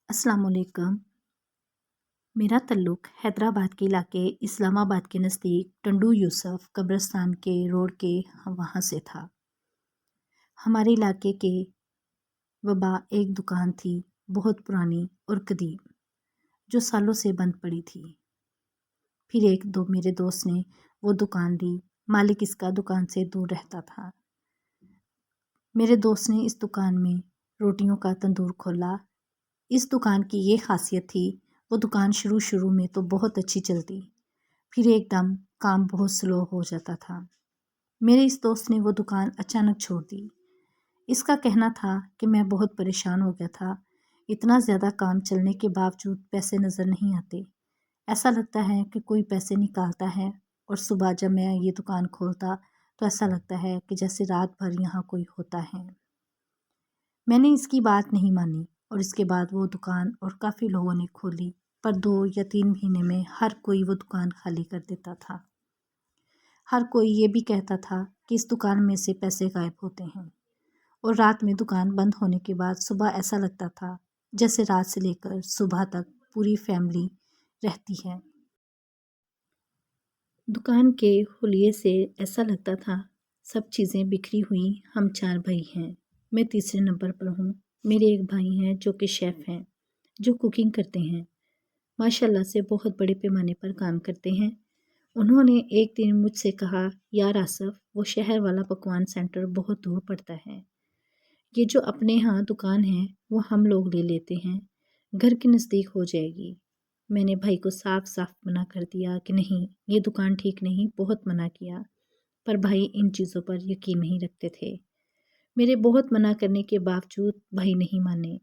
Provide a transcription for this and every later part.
अस्सलाम वालेकुम। मेरा तल्लुक़ हैदराबाद के इलाके इस्लामाबाद के नज़दीक टंडू यूसुफ कब्रिस्तान के रोड के वहाँ से था। हमारे इलाके के वबा एक दुकान थी, बहुत पुरानी और कदीम, जो सालों से बंद पड़ी थी। फिर एक दो मेरे दोस्त ने वो दुकान ली। मालिक इसका दुकान से दूर रहता था। मेरे दोस्त ने इस दुकान में रोटियों का तंदूर खोला। इस दुकान की ये खासियत थी, वो दुकान शुरू में तो बहुत अच्छी चलती, फिर एकदम काम बहुत स्लो हो जाता था। मेरे इस दोस्त ने वो दुकान अचानक छोड़ दी। इसका कहना था कि मैं बहुत परेशान हो गया था। इतना ज़्यादा काम चलने के बावजूद पैसे नज़र नहीं आते। ऐसा लगता है कि कोई पैसे निकालता है, और सुबह जब मैं ये दुकान खोलता तो ऐसा लगता है कि जैसे रात भर यहाँ कोई होता है। मैंने इसकी बात नहीं मानी और इसके बाद वो दुकान और काफ़ी लोगों ने खोली, पर 2 या 3 महीने में हर कोई वो दुकान खाली कर देता था। हर कोई ये भी कहता था कि इस दुकान में से पैसे गायब होते हैं, और रात में दुकान बंद होने के बाद सुबह ऐसा लगता था जैसे रात से लेकर सुबह तक पूरी फैमिली रहती है। दुकान के हुलिये से ऐसा लगता था सब चीज़ें बिखरी हुई। हम 4 भाई हैं, मैं तीसरे नंबर पर हूँ। मेरे एक भाई हैं जो कि शेफ़ हैं, जो कुकिंग करते हैं। माशाल्लाह से बहुत बड़े पैमाने पर काम करते हैं। उन्होंने एक दिन मुझसे कहा, यार आसफ़, वो शहर वाला पकवान सेंटर बहुत दूर पड़ता है। ये जो अपने यहाँ दुकान है वो हम लोग ले लेते हैं, घर के नज़दीक हो जाएगी। मैंने भाई को साफ साफ मना कर दिया कि नहीं, ये दुकान ठीक नहीं, बहुत मना किया, पर भाई इन चीज़ों पर यकीन नहीं रखते थे। मेरे बहुत मना करने के बावजूद भाई नहीं माने।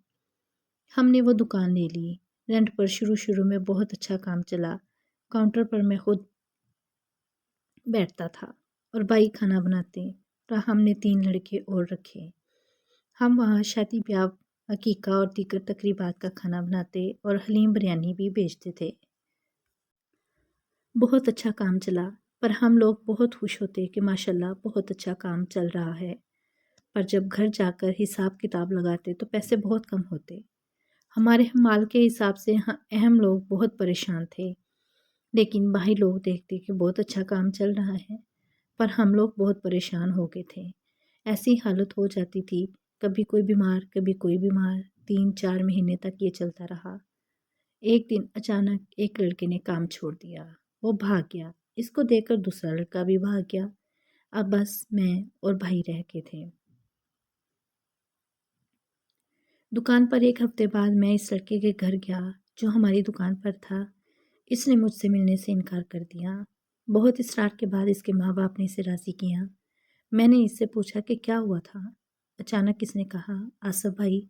हमने वो दुकान ले ली। रेंट पर शुरू में बहुत अच्छा काम चला। काउंटर पर मैं खुद बैठता था और भाई खाना बनाते, और हमने 3 लड़के और रखे। हम वहाँ शादी ब्याह, अकीका और दीगर तकरीबात का खाना बनाते और हलीम बिरयानी भी बेचते थे। बहुत अच्छा काम चला, पर हम लोग बहुत खुश होते कि माशाल्लाह बहुत अच्छा काम चल रहा है। पर जब घर जाकर हिसाब किताब लगाते तो पैसे बहुत कम होते। हमारे माल के हिसाब से हम लोग बहुत परेशान थे। लेकिन भाई लोग देखते कि बहुत अच्छा काम चल रहा है, पर हम लोग बहुत परेशान हो गए थे। ऐसी हालत हो जाती थी, कभी कोई बीमार कभी कोई बीमार। 3-4 महीने तक ये चलता रहा। एक दिन अचानक एक लड़के ने काम छोड़ दिया, वो भाग गया। इसको देखकर दूसरा लड़का भी भाग गया। अब बस मैं और भाई रह गए थे। दुकान पर एक हफ्ते बाद मैं इस लड़के के घर गया जो हमारी दुकान पर था। इसने मुझसे मिलने से इनकार कर दिया। बहुत इसरार के बाद इसके माँ बाप ने इसे राज़ी किया। मैंने इससे पूछा कि क्या हुआ था। अचानक इसने कहा, आसफ़ भाई,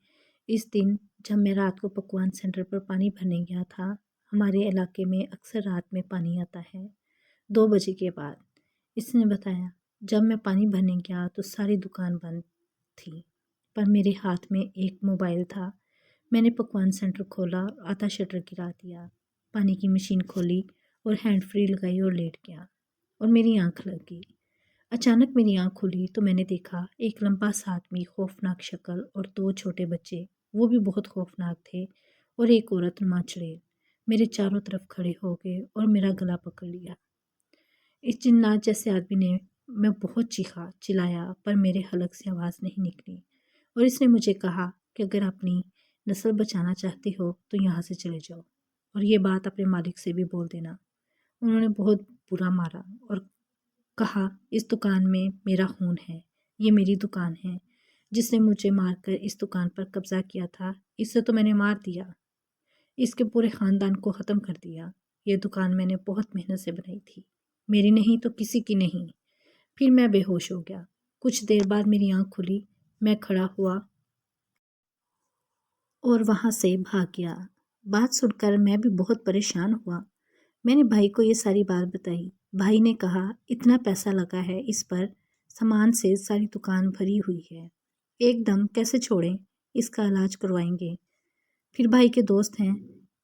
इस दिन जब मैं रात को पकवान सेंटर पर पानी भरने गया था, हमारे इलाके में अक्सर रात में पानी आता है 2 बजे के बाद। इसने बताया, जब मैं पानी भरने गया तो सारी दुकान बंद थी, पर मेरे हाथ में एक मोबाइल था। मैंने पकवान सेंटर खोला और आधा शटर गिरा दिया, पानी की मशीन खोली और हैंड फ्री लगाई और लेट गया, और मेरी आंख लग गई। अचानक मेरी आंख खुली तो मैंने देखा एक लंबा सा आदमी, खौफनाक शक्ल, और 2 छोटे बच्चे, वो भी बहुत खौफनाक थे, और एक औरत माचड़े मेरे चारों तरफ खड़े हो गए और मेरा गला पकड़ लिया। इस जिन्नात जैसे आदमी ने, मैं बहुत चीखा चिल्लाया, पर मेरे हलक से आवाज़ नहीं निकली, और इसने मुझे कहा कि अगर अपनी नस्ल बचाना चाहते हो तो यहाँ से चले जाओ, और ये बात अपने मालिक से भी बोल देना। उन्होंने बहुत बुरा मारा और कहा, इस दुकान में मेरा खून है, ये मेरी दुकान है। जिसने मुझे मारकर इस दुकान पर कब्ज़ा किया था, इसे तो मैंने मार दिया, इसके पूरे ख़ानदान को ख़त्म कर दिया। ये दुकान मैंने बहुत मेहनत से बनाई थी, मेरी नहीं तो किसी की नहीं। फिर मैं बेहोश हो गया। कुछ देर बाद मेरी आँख खुली, मैं खड़ा हुआ और वहाँ से भाग गया। बात सुनकर मैं भी बहुत परेशान हुआ। मैंने भाई को ये सारी बात बताई। भाई ने कहा, इतना पैसा लगा है इस पर, सामान से सारी दुकान भरी हुई है, एकदम कैसे छोड़ें, इसका इलाज करवाएंगे। फिर भाई के दोस्त हैं,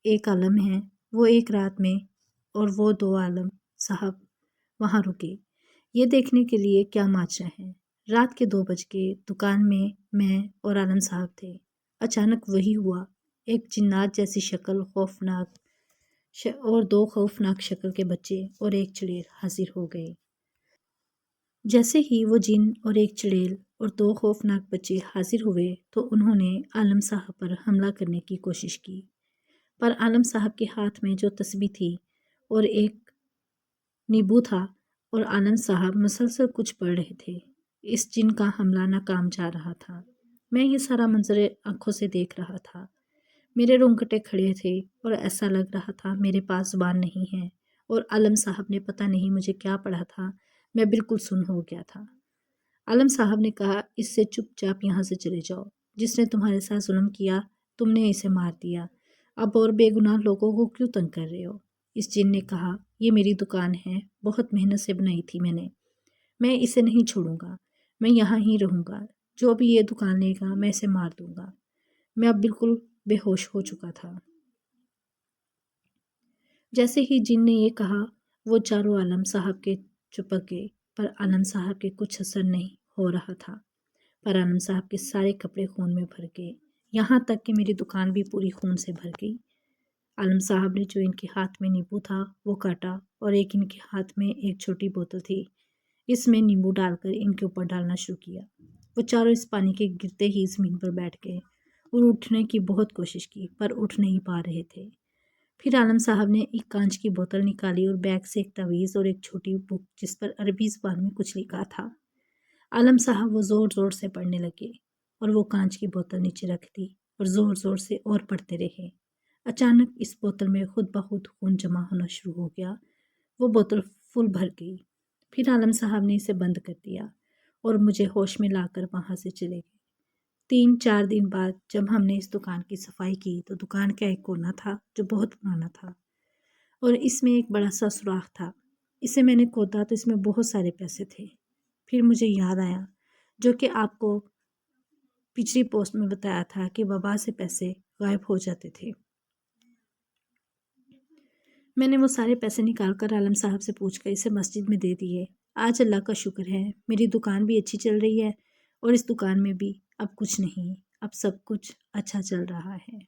एक आलम हैं, वो एक रात में, और वो 2 आलम साहब वहाँ रुके, ये देखने के लिए क्या माजरा है। रात के 2 बज के दुकान में मैं और आलम साहब थे। अचानक वही हुआ ایک جنات جیسی شکل اور دو خوفناک شکل کے بچے اور ایک چڑیل حاضر ہو گئے۔ جیسے ہی وہ جن اور ایک چڑیل اور دو خوفناک بچے حاضر ہوئے تو انہوں نے عالم صاحب پر حملہ کرنے کی کوشش کی، پر عالم صاحب کے ہاتھ میں جو تسبیح تھی اور ایک نیبو تھا اور عالم صاحب مسلسل کچھ پڑھ رہے تھے، اس جن کا حملہ ناکام جا رہا تھا۔ میں یہ سارا منظر آنکھوں سے دیکھ رہا تھا، میرے رونگٹے کھڑے تھے اور ایسا لگ رہا تھا میرے پاس زبان نہیں ہے، اور عالم صاحب نے پتہ نہیں مجھے کیا پڑھا تھا، میں بالکل سن ہو گیا تھا۔ عالم صاحب نے کہا، اس سے چپ چاپ یہاں سے چلے جاؤ، جس نے تمہارے ساتھ ظلم کیا تم نے اسے مار دیا، اب اور بے گناہ لوگوں کو کیوں تنگ کر رہے ہو؟ اس جن نے کہا، یہ میری دکان ہے، بہت محنت سے بنائی تھی میں اسے نہیں چھوڑوں گا، میں یہاں ہی رہوں گا، جو بھی یہ دکان لے گا میں اسے مار دوں گا۔ میں اب بالکل بے ہوش ہو چکا تھا۔ جیسے ہی جن نے یہ کہا وہ چاروں عالم صاحب کے چپک گئے، پر عالم صاحب کے کچھ اثر نہیں ہو رہا تھا، پر عالم صاحب کے سارے کپڑے خون میں بھر گئے، یہاں تک کہ میری دکان بھی پوری خون سے بھر گئی۔ عالم صاحب نے جو ان کے ہاتھ میں نیبو تھا وہ کاٹا، اور ایک ان کے ہاتھ میں ایک چھوٹی بوتل تھی، اس میں نیبو ڈال کر ان کے اوپر ڈالنا شروع کیا۔ وہ چاروں اس پانی کے گرتے ہی زمین پر بیٹھ گئے اور اٹھنے کی بہت کوشش کی، پر اٹھ نہیں پا رہے تھے۔ پھر عالم صاحب نے ایک کانچ کی بوتل نکالی اور بیگ سے ایک تعویذ اور ایک چھوٹی بک جس پر عربی زبان میں کچھ لکھا تھا۔ عالم صاحب وہ زور زور سے پڑھنے لگے اور وہ کانچ کی بوتل نیچے رکھ دی اور زور زور سے اور پڑھتے رہے۔ اچانک اس بوتل میں خود بخود خون جمع ہونا شروع ہو گیا، وہ بوتل فل بھر گئی۔ پھر عالم صاحب نے اسے بند کر دیا اور مجھے ہوش میں لا کر وہاں سے چلے گئے۔ 3-4 دن بعد جب ہم نے اس دکان کی صفائی کی تو دکان کا ایک کونا تھا جو بہت پرانا تھا اور اس میں ایک بڑا سا سوراخ تھا، اسے میں نے کھودا تو اس میں بہت سارے پیسے تھے۔ پھر مجھے یاد آیا جو کہ آپ کو پچھلی پوسٹ میں بتایا تھا کہ وبا سے پیسے غائب ہو جاتے تھے۔ میں نے وہ سارے پیسے نکال کر عالم صاحب سے پوچھ کر اسے مسجد میں دے دیے۔ آج اللہ کا شکر ہے میری دکان بھی اچھی چل رہی ہے اور اس دکان میں بھی اب کچھ نہیں، اب سب کچھ اچھا چل رہا ہے۔